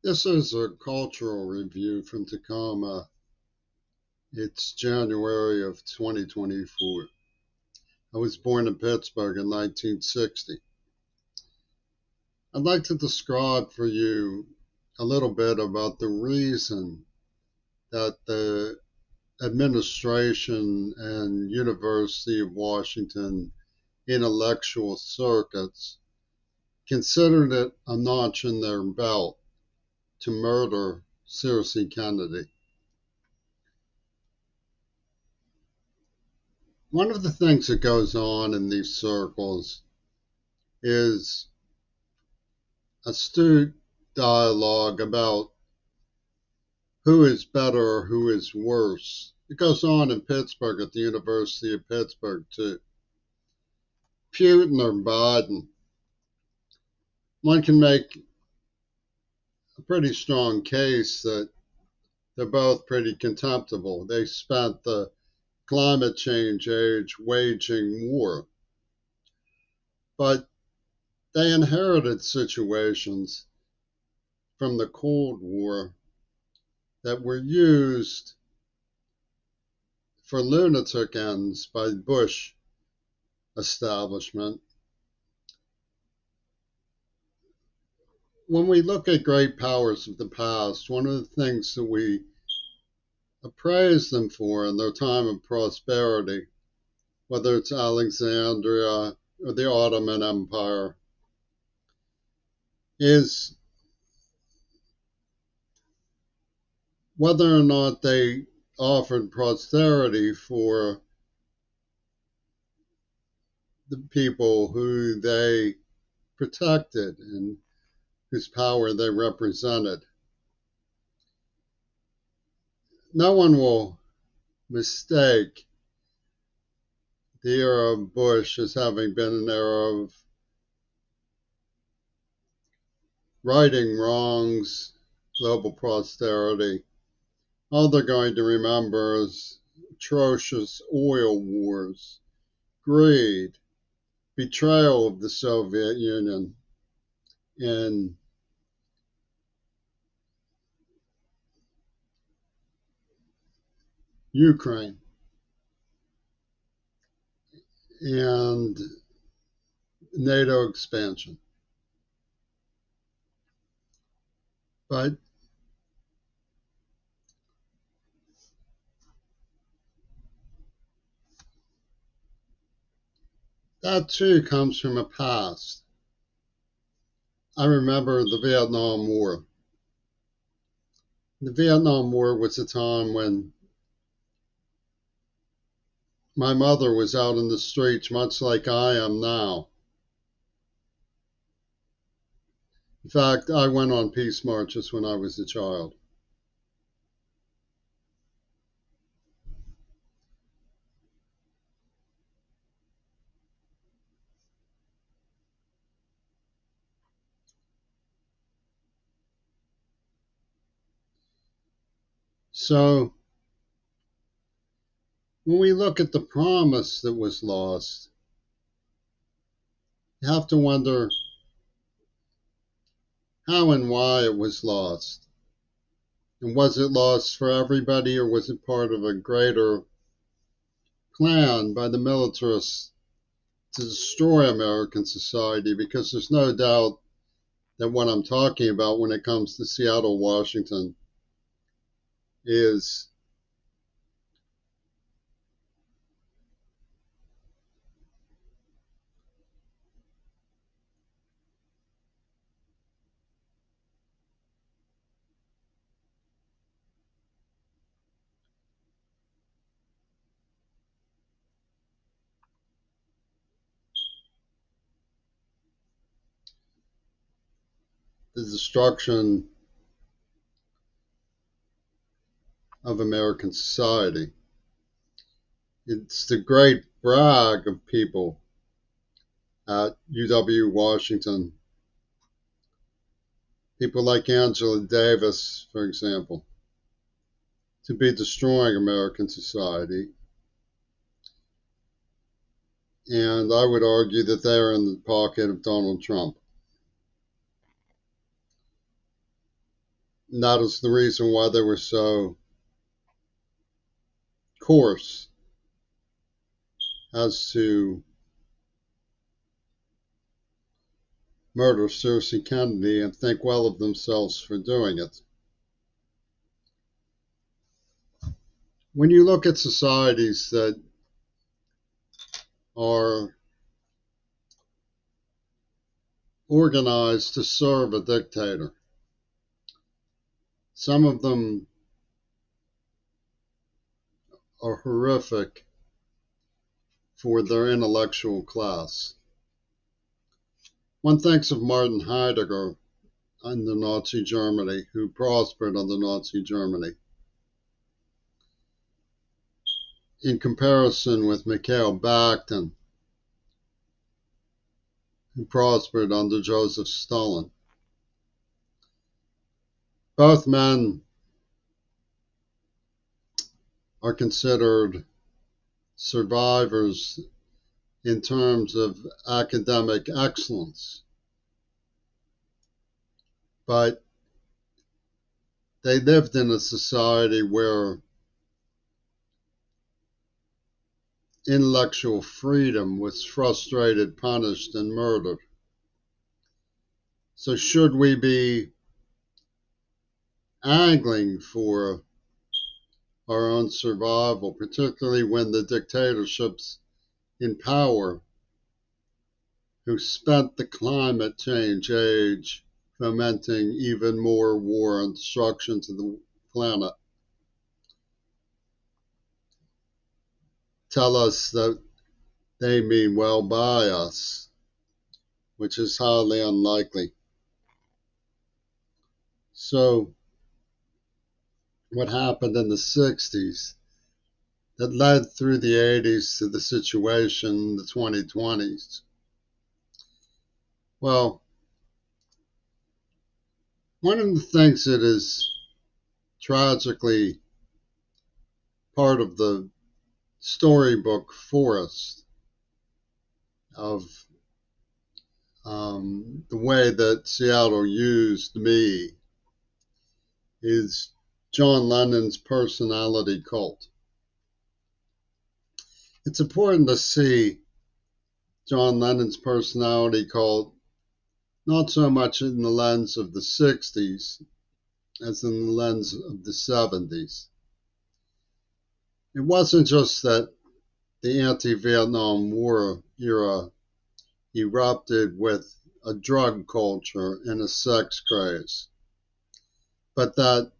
This is a cultural review from Tacoma. It's January of 2024. I was born in Pittsburgh in 1960. I'd like to describe for you a little bit about the reason that the administration and University of Washington intellectual circuits considered it a notch in their belt to murder Circe Kennedy. One of the things that goes on in these circles is astute dialogue about who is better or who is worse. It goes on in Pittsburgh at the University of Pittsburgh too. Putin or Biden, one can make a pretty strong case that they're both pretty contemptible. They spent the climate change age waging war, but they inherited situations from the Cold War that were used for lunatic ends by the Bush establishment. When we look at great powers of the past, one of the things that we appraise them for in their time of prosperity, whether it's Alexandria or the Ottoman Empire, is whether or not they offered prosperity for the people who they protected and whose power they represented. No one will mistake the era of Bush as having been an era of righting wrongs, global prosperity. All they're going to remember is atrocious oil wars, greed, betrayal of the Soviet Union in Ukraine, and NATO expansion. But that too comes from a past. I remember the Vietnam War. The Vietnam War was a time when my mother was out in the streets, much like I am now. In fact, I went on peace marches when I was a child. So when we look at the promise that was lost, you have to wonder how and why it was lost. And was it lost for everybody, or was it part of a greater plan by the militarists to destroy American society? Because there's no doubt that what I'm talking about when it comes to Seattle, Washington, is the destruction of American society. It's the great brag of people at UW Washington. People like Angela Davis, for example, to be destroying American society. And I would argue that they're in the pocket of Donald Trump. And that is the reason why they were so coarse as to murder Cersei Kennedy and think well of themselves for doing it. When you look at societies that are organized to serve a dictator, some of them are horrific for their intellectual class. One thinks of Martin Heidegger under Nazi Germany, who prospered under Nazi Germany, in comparison with Mikhail Bakhtin, who prospered under Joseph Stalin. Both men are considered survivors in terms of academic excellence, but they lived in a society where intellectual freedom was frustrated, punished, and murdered. So should we be angling for our own survival, particularly when the dictatorships in power who spent the climate change age fomenting even more war and destruction to the planet tell us that they mean well by us, which is highly unlikely. So what happened in the 60s that led through the 80s to the situation in the 2020s? Well, one of the things that is tragically part of the storybook forest of the way that Seattle used me is John Lennon's personality cult. It's important to see John Lennon's personality cult not so much in the lens of the 60s as in the lens of the 70s. It wasn't just that the anti-Vietnam War era erupted with a drug culture and a sex craze, but that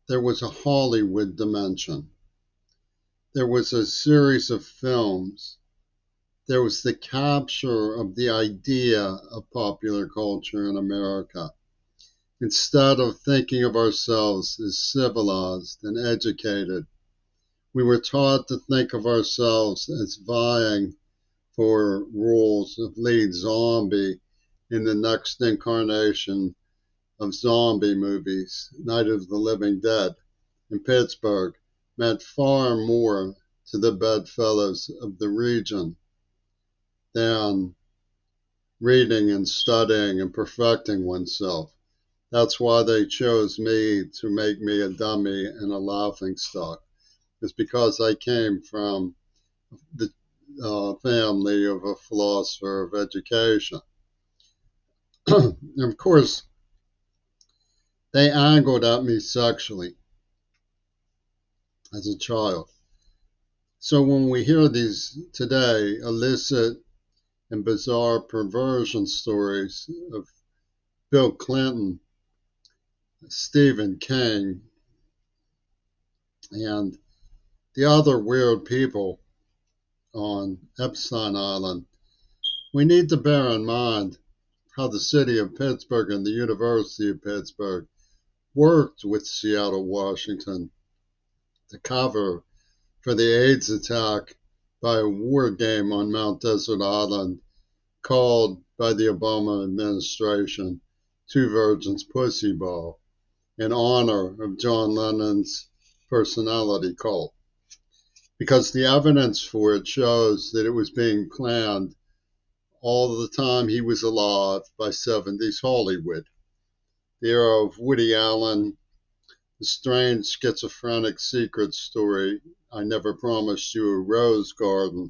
there was a Hollywood dimension. There was a series of films. There was the capture of the idea of popular culture in America. Instead of thinking of ourselves as civilized and educated, we were taught to think of ourselves as vying for roles of lead zombie in the next incarnation of zombie movies. Night of the Living Dead in Pittsburgh meant far more to the bedfellows of the region than reading and studying and perfecting oneself. That's why they chose me to make me a dummy and a laughingstock. It's because I came from the family of a philosopher of education. And of course, they angled at me sexually as a child. So when we hear these today illicit and bizarre perversion stories of Bill Clinton, Stephen King, and the other weird people on Epstein Island, we need to bear in mind how the city of Pittsburgh and the University of Pittsburgh worked with Seattle, Washington to cover for the AIDS attack by a war game on Mount Desert Island called by the Obama administration Two Virgins Pussy Ball in honor of John Lennon's personality cult. Because the evidence for it shows that it was being planned all the time he was alive by 70s Hollywood. the era of Woody Allen, the strange schizophrenic secret story, I Never Promised You a Rose Garden,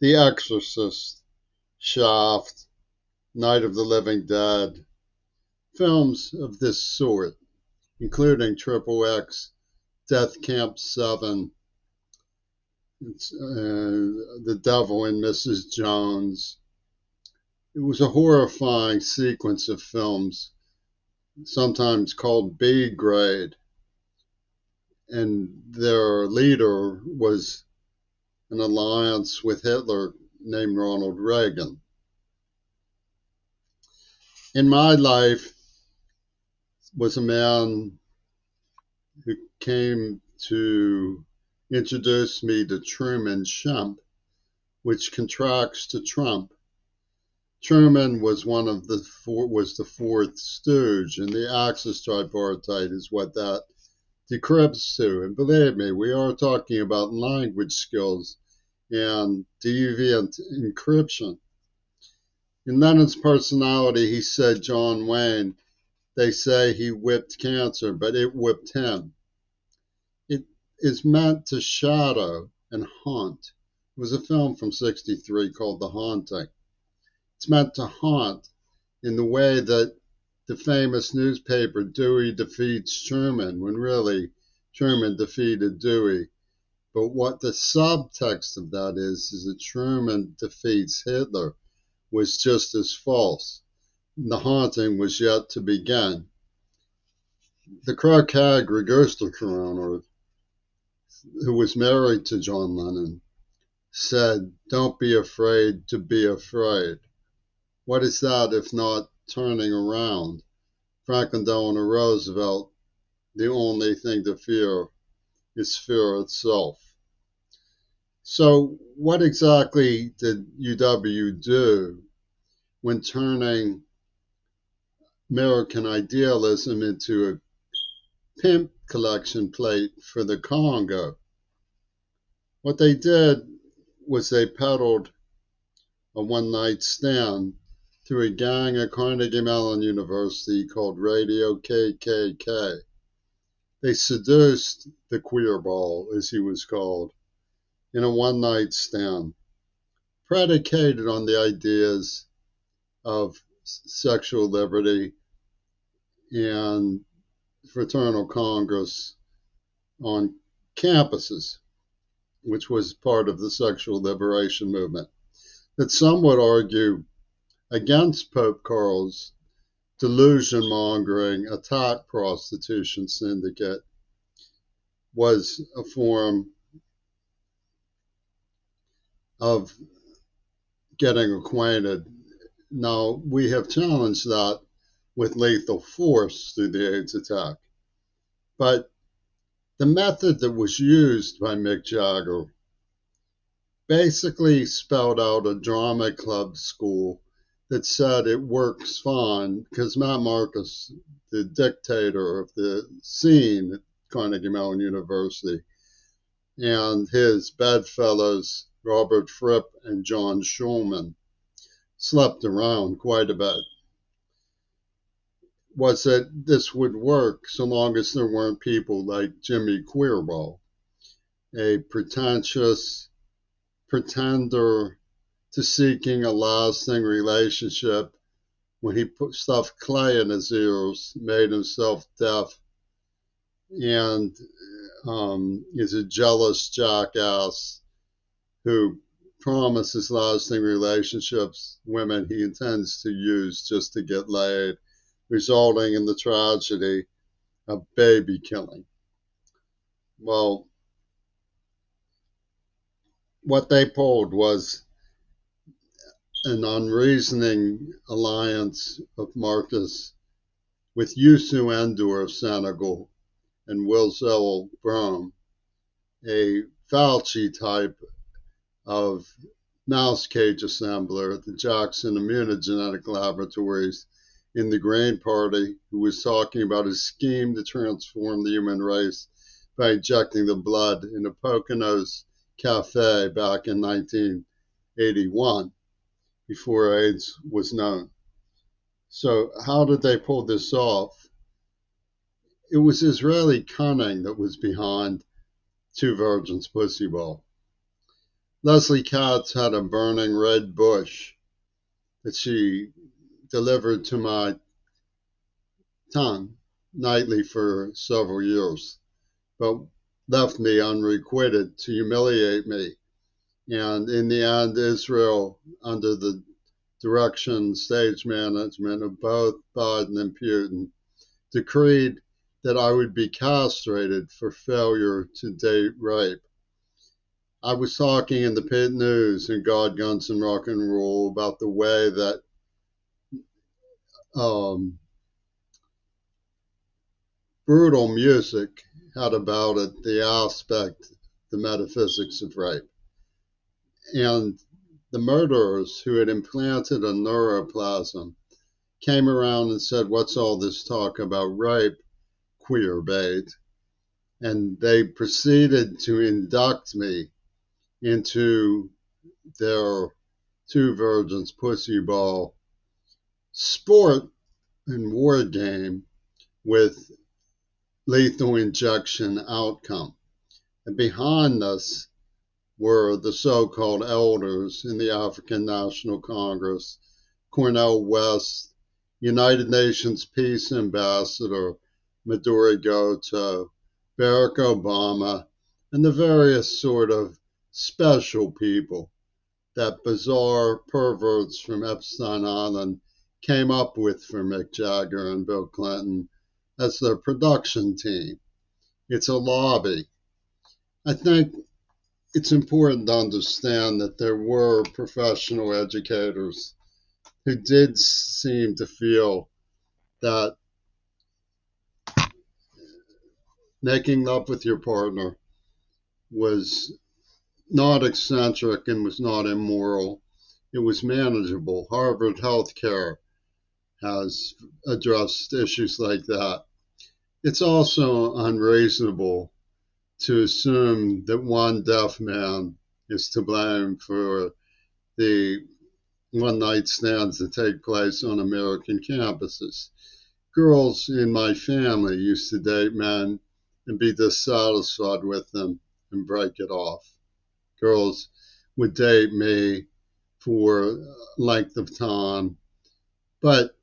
The Exorcist, Shaft, Night of the Living Dead, films of this sort, including Triple X, Death Camp 7, The Devil and Mrs. Jones. It was a horrifying sequence of films, sometimes called B grade, and their leader was an alliance with Hitler named Ronald Reagan. In my life was a man who came to introduce me to Truman Shemp, which contracts to Trump. Truman was the fourth stooge, and the Axis tripartite is what that decrypts to. And believe me, we are talking about language skills and deviant encryption. In Lenin's personality, he said, John Wayne, they say he whipped cancer, but it whipped him. It is meant to shadow and haunt. It was a film from '63 called The Haunting. It's meant to haunt in the way that the famous newspaper Dewey defeats Truman, when really Truman defeated Dewey. But what the subtext of that is that Truman defeats Hitler was just as false. The haunting was yet to begin. The Croquet Registerkroner, who was married to John Lennon, said, "Don't be afraid to be afraid." What is that if not turning around? Franklin Delano Roosevelt, the only thing to fear is fear itself. So what exactly did UW do when turning American idealism into a pimp collection plate for the Congo? What they did was they peddled a one-night stand to a gang at Carnegie Mellon University called Radio KKK. They seduced the queer ball, as he was called, in a one-night stand, predicated on the ideas of sexual liberty and fraternal congress on campuses, which was part of the sexual liberation movement. That some would argue against Pope Carl's delusion-mongering attack prostitution syndicate was a form of getting acquainted. Now, we have challenged that with lethal force through the AIDS attack. But the method that was used by Mick Jagger basically spelled out a drama club school that said it works fine because Matt Marcus, the dictator of the scene at Carnegie Mellon University, and his bedfellows, Robert Fripp and John Schulman, slept around quite a bit, was that this would work so long as there weren't people like Jimmy Queerball, a pretentious pretender to seeking a lasting relationship when he stuffed clay in his ears, made himself deaf, and is a jealous jackass who promises lasting relationships, women he intends to use just to get laid, resulting in the tragedy of baby killing. Well, what they pulled was an unreasoning alliance of Marcus with Youssou N'Dour of Senegal and Wilzel Brom, a Fauci type of mouse cage assembler at the Jackson Immunogenetic Laboratories in the Green Party, who was talking about his scheme to transform the human race by injecting the blood in a Poconos cafe back in 1981, before AIDS was known. So how did they pull this off? It was Israeli cunning that was behind Two Virgins Pussy Ball. Leslie Katz had a burning red bush that she delivered to my tongue nightly for several years, but left me unrequited to humiliate me. And in the end, Israel, under the direction, stage management of both Biden and Putin, decreed that I would be castrated for failure to date rape. I was talking in the Pit News and God, Guns, and Rock and Roll about the way that um, brutal music had about it the aspect, the metaphysics of rape. And the murderers who had implanted a neuroplasm came around and said, "What's all this talk about rape, queer bait?" And they proceeded to induct me into their Two Virgins Pussy Ball sport and war game with lethal injection outcome. And behind us were the so-called elders in the African National Congress, Cornel West, United Nations Peace Ambassador Maduri Goto, Barack Obama, and the various sort of special people that bizarre perverts from Epstein Island came up with for Mick Jagger and Bill Clinton as their production team. It's a lobby. I think it's important to understand that there were professional educators who did seem to feel that making love with your partner was not eccentric and was not immoral. It was manageable. Harvard Healthcare has addressed issues like that. It's also unreasonable to assume that one deaf man is to blame for the one night stands that take place on American campuses. Girls in my family used to date men and be dissatisfied with them and break it off. Girls would date me for length of time, but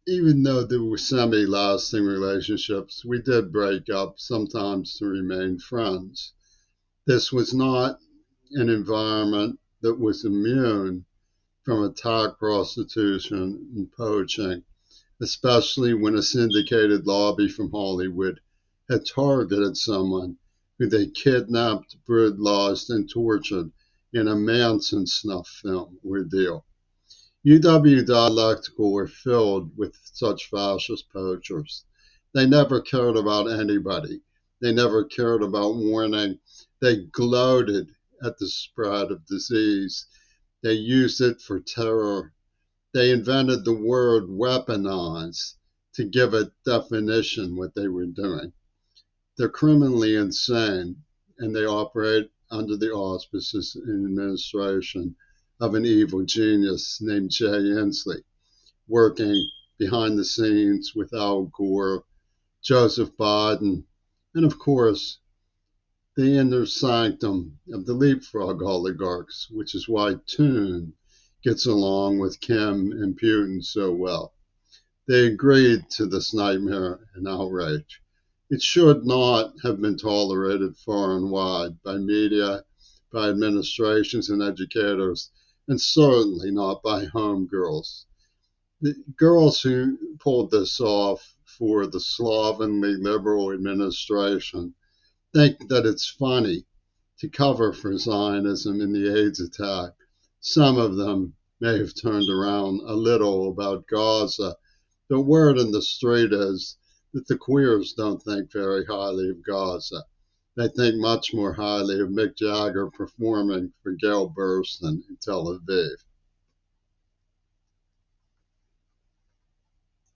even though there were semi-lasting relationships, we did break up sometimes to remain friends. This was not an environment that was immune from attack, prostitution, and poaching, especially when a syndicated lobby from Hollywood had targeted someone who they kidnapped, brutalized, and tortured in a Manson snuff film ordeal. UW dialectical were filled with such fascist poachers. They never cared about anybody. They never cared about warning. They gloated at the spread of disease. They used it for terror. They invented the word weaponize to give it definition what they were doing. They're criminally insane, and they operate under the auspices and administration of an evil genius named Jay Inslee, working behind the scenes with Al Gore, Joseph Biden, and of course, the inner sanctum of the leapfrog oligarchs, which is why Toon gets along with Kim and Putin so well. They agreed to this nightmare and outrage. It should not have been tolerated far and wide by media, by administrations and educators, and certainly not by homegirls. The girls who pulled this off for the slovenly liberal administration think that it's funny to cover for Zionism in the AIDS attack. Some of them may have turned around a little about Gaza. The word in the street is that the queers don't think very highly of Gaza. They think much more highly of Mick Jagger performing for Gail Burston in Tel Aviv.